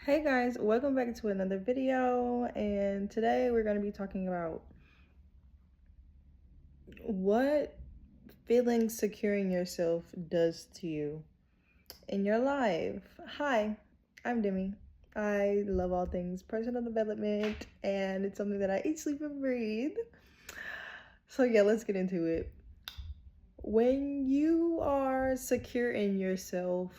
Hey guys, welcome back to another video, and today we're going to be talking about what feeling secure in yourself does to you in your life. Hi, I'm Demi. I love all things personal development, and it's something that I eat, sleep, and breathe. So yeah, let's get into it. When you are secure in yourself,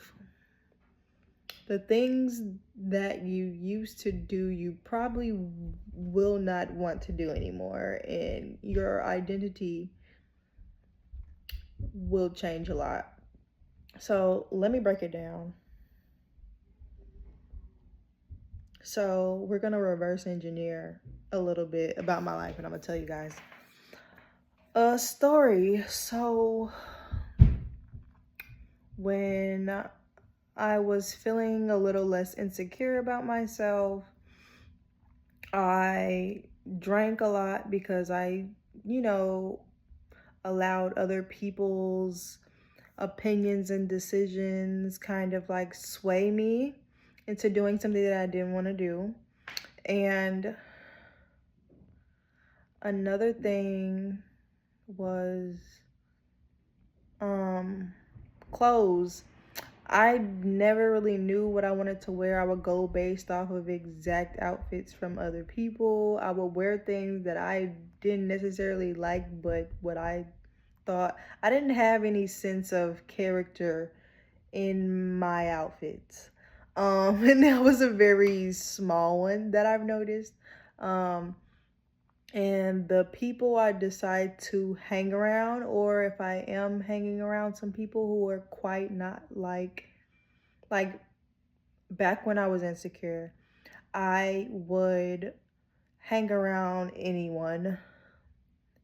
the things that you used to do, you probably will not want to do anymore, and your identity will change a lot. So, let me break it down. So, we're going to reverse engineer a little bit about my life, and I'm going to tell you guys a story. So, when I was feeling a little less insecure about myself, I drank a lot because you know, allowed other people's opinions and decisions kind of like sway me into doing something that I didn't want to do. And another thing was clothes. I never really knew what I wanted to wear. I would go based off of exact outfits from other people. I would wear things that I didn't necessarily like, but what I thought, I didn't have any sense of character in my outfits. And that was a very small one that I've noticed. Um, and the people I decide to hang around, or if I am hanging around some people who are quite not like back when I was insecure, I would hang around anyone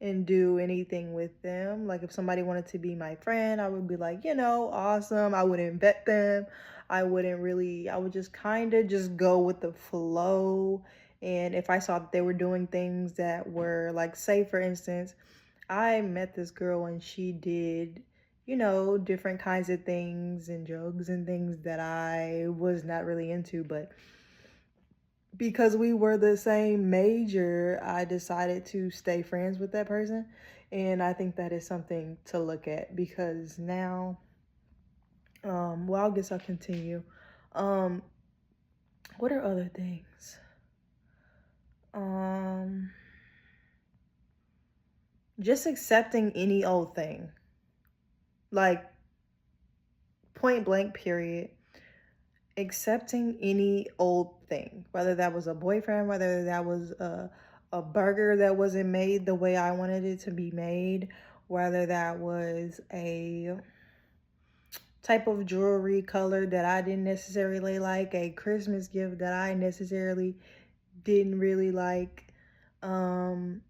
and do anything with them. Like if somebody wanted to be my friend, I would be like, awesome. I wouldn't vet them. I would just kind of just go with the flow. And if I saw that they were doing things that were like, say for instance, I met this girl and she did, different kinds of things and drugs and things that I was not really into, but because we were the same major, I decided to stay friends with that person. And I think that is something to look at because now, well, I guess I'll continue. Um, what are other things? Um, just accepting any old thing, like point blank, period. Accepting any old thing, whether that was a boyfriend, whether that was a burger that wasn't made the way I wanted it to be made, whether that was a type of jewelry color that I didn't necessarily like, a Christmas gift that I necessarily didn't really like. Um,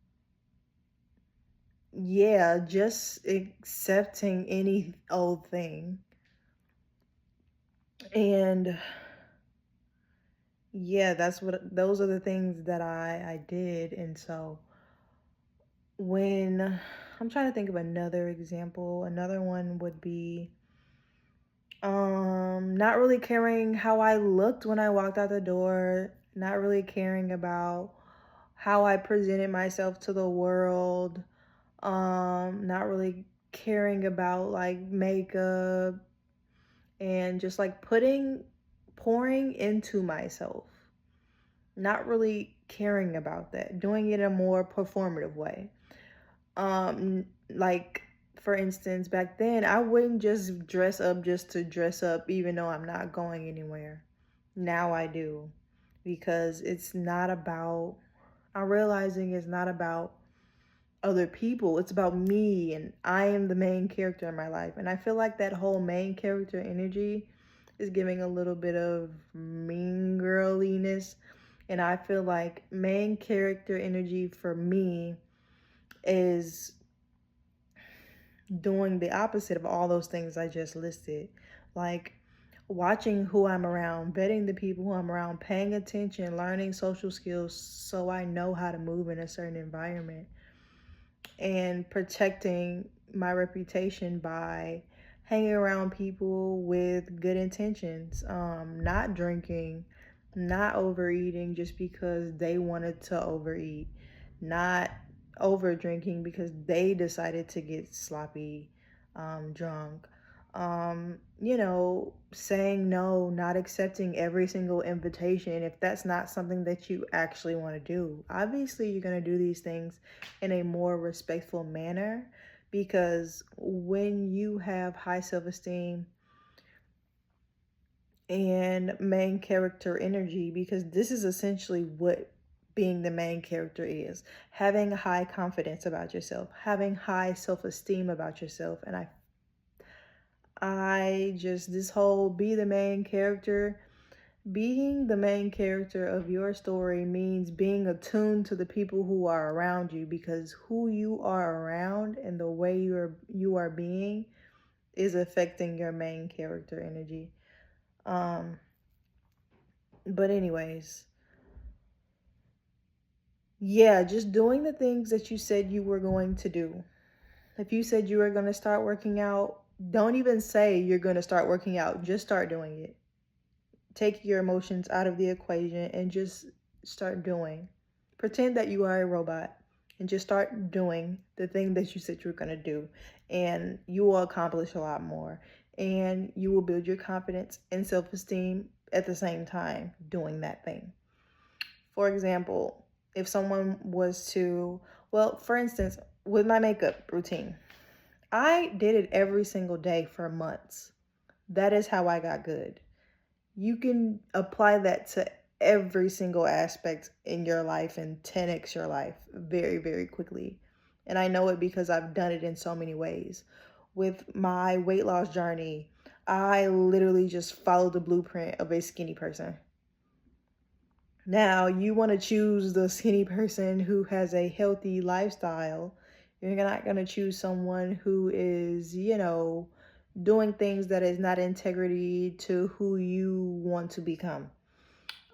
yeah, just accepting any old thing. And yeah, those are the things that I did. And so when I'm trying to think of another example, another one would be not really caring how I looked when I walked out the door, not really caring about how I presented myself to the world, not really caring about like makeup and just like pouring into myself, not really caring about that, doing it in a more performative way. Like for instance, back then I wouldn't just dress up just to dress up, even though I'm not going anywhere. Now I do, because I'm realizing it's not about other people. It's about me, and I am the main character in my life. And I feel like that whole main character energy is giving a little bit of mean girliness. And I feel like main character energy for me is doing the opposite of all those things I just listed. Like watching who I'm around, vetting the people who I'm around, paying attention, learning social skills so I know how to move in a certain environment, and protecting my reputation by hanging around people with good intentions, not drinking, not overeating just because they wanted to overeat, not over drinking because they decided to get sloppy, drunk. Saying no, not accepting every single invitation if that's not something that you actually want to do. Obviously, you're going to do these things in a more respectful manner, because when you have high self esteem and main character energy, because this is essentially what being the main character is: having high confidence about yourself, having high self-esteem about yourself. And I just, this whole be the main character, being the main character of your story means being attuned to the people who are around you, because who you are around and the way you are being is affecting your main character energy. But anyways, yeah, just doing the things that you said you were going to do. If you said you were going to start working out, don't even say you're going to start working out. Just start doing it. Take your emotions out of the equation and just start doing. Pretend that you are a robot and just start doing the thing that you said you were going to do. And you will accomplish a lot more. And you will build your confidence and self esteem at the same time doing that thing. For example, if someone was to, well, for instance, with my makeup routine, I did it every single day for months. That is how I got good. You can apply that to every single aspect in your life and 10x your life very, very quickly. And I know it because I've done it in so many ways. With my weight loss journey, I literally just followed the blueprint of a skinny person. Now, you want to choose the skinny person who has a healthy lifestyle. You're not going to choose someone who is, doing things that is not integrity to who you want to become.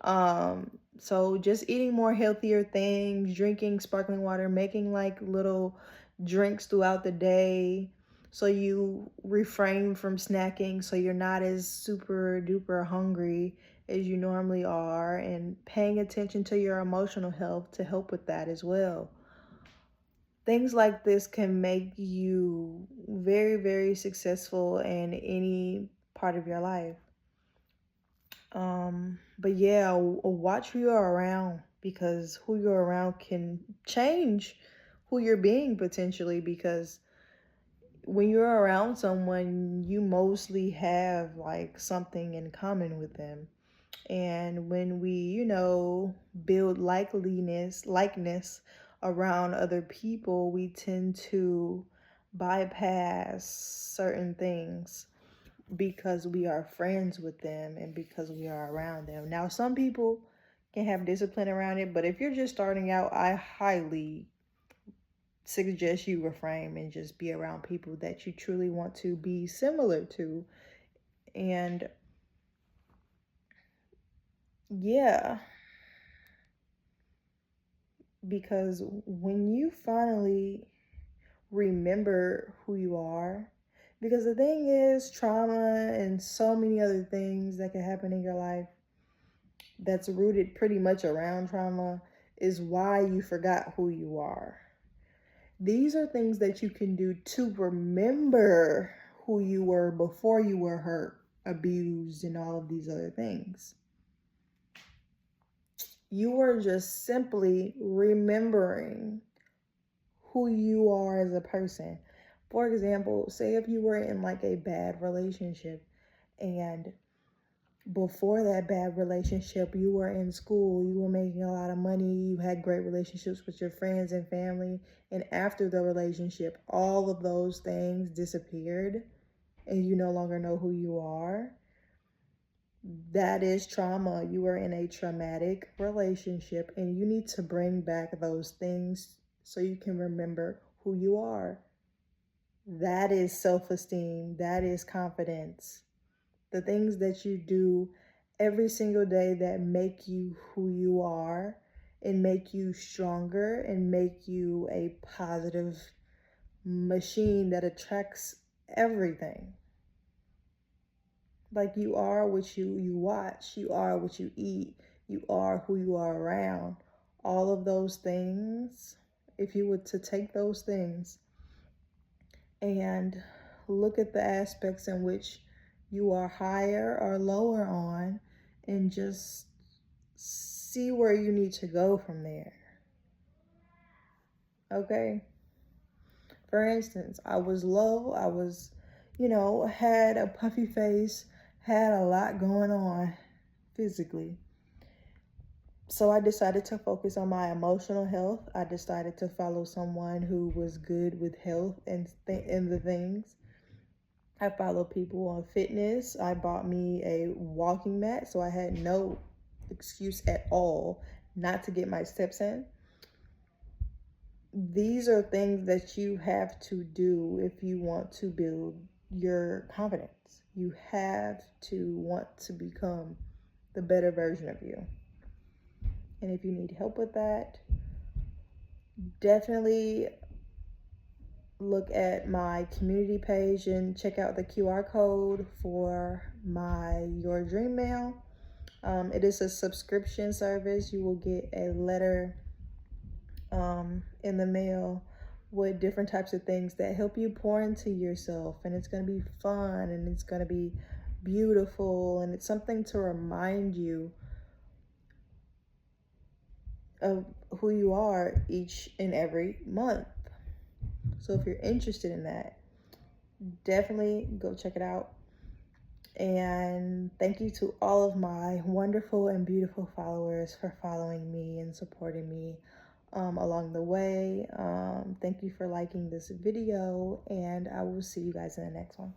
So just eating more healthier things, drinking sparkling water, making like little drinks throughout the day so you refrain from snacking so you're not as super duper hungry as you normally are, and paying attention to your emotional health to help with that as well. Things like this can make you very, very successful in any part of your life. But yeah, watch who you're around, because who you're around can change who you're being potentially, because when you're around someone, you mostly have like something in common with them. And when we, build likeness around other people, we tend to bypass certain things because we are friends with them and because we are around them. Now, some people can have discipline around it, but if you're just starting out, I highly suggest you refrain and just be around people that you truly want to be similar to. And yeah, because when you finally remember who you are, because the thing is, trauma and so many other things that can happen in your life that's rooted pretty much around trauma is why you forgot who you are. These are things that you can do to remember who you were before you were hurt, abused, and all of these other things. You are just simply remembering who you are as a person. For example, say if you were in like a bad relationship, and before that bad relationship, you were in school, you were making a lot of money, you had great relationships with your friends and family, and after the relationship, all of those things disappeared and you no longer know who you are. That is trauma. You were in a traumatic relationship and you need to bring back those things so you can remember who you are. That is self-esteem. That is confidence. The things that you do every single day that make you who you are and make you stronger and make you a positive machine that attracts everything. Like, you are what you watch, you are what you eat, you are who you are around. All of those things, if you were to take those things and look at the aspects in which you are higher or lower on, and just see where you need to go from there. Okay? For instance, I was low, I was, had a puffy face, had a lot going on physically. So I decided to focus on my emotional health. I decided to follow someone who was good with health and the things. I follow people on fitness. I bought me a walking mat, so I had no excuse at all not to get my steps in. These are things that you have to do if you want to build your confidence. You have to want to become the better version of you. And if you need help with that, definitely look at my community page and check out the QR code for my Your Dream Mail. It is a subscription service. You will get a letter in the mail with different types of things that help you pour into yourself, and it's going to be fun, and it's going to be beautiful, and it's something to remind you of who you are each and every month. So if you're interested in that, definitely go check it out. And thank you to all of my wonderful and beautiful followers for following me and supporting me along the way. Thank you for liking this video, and I will see you guys in the next one.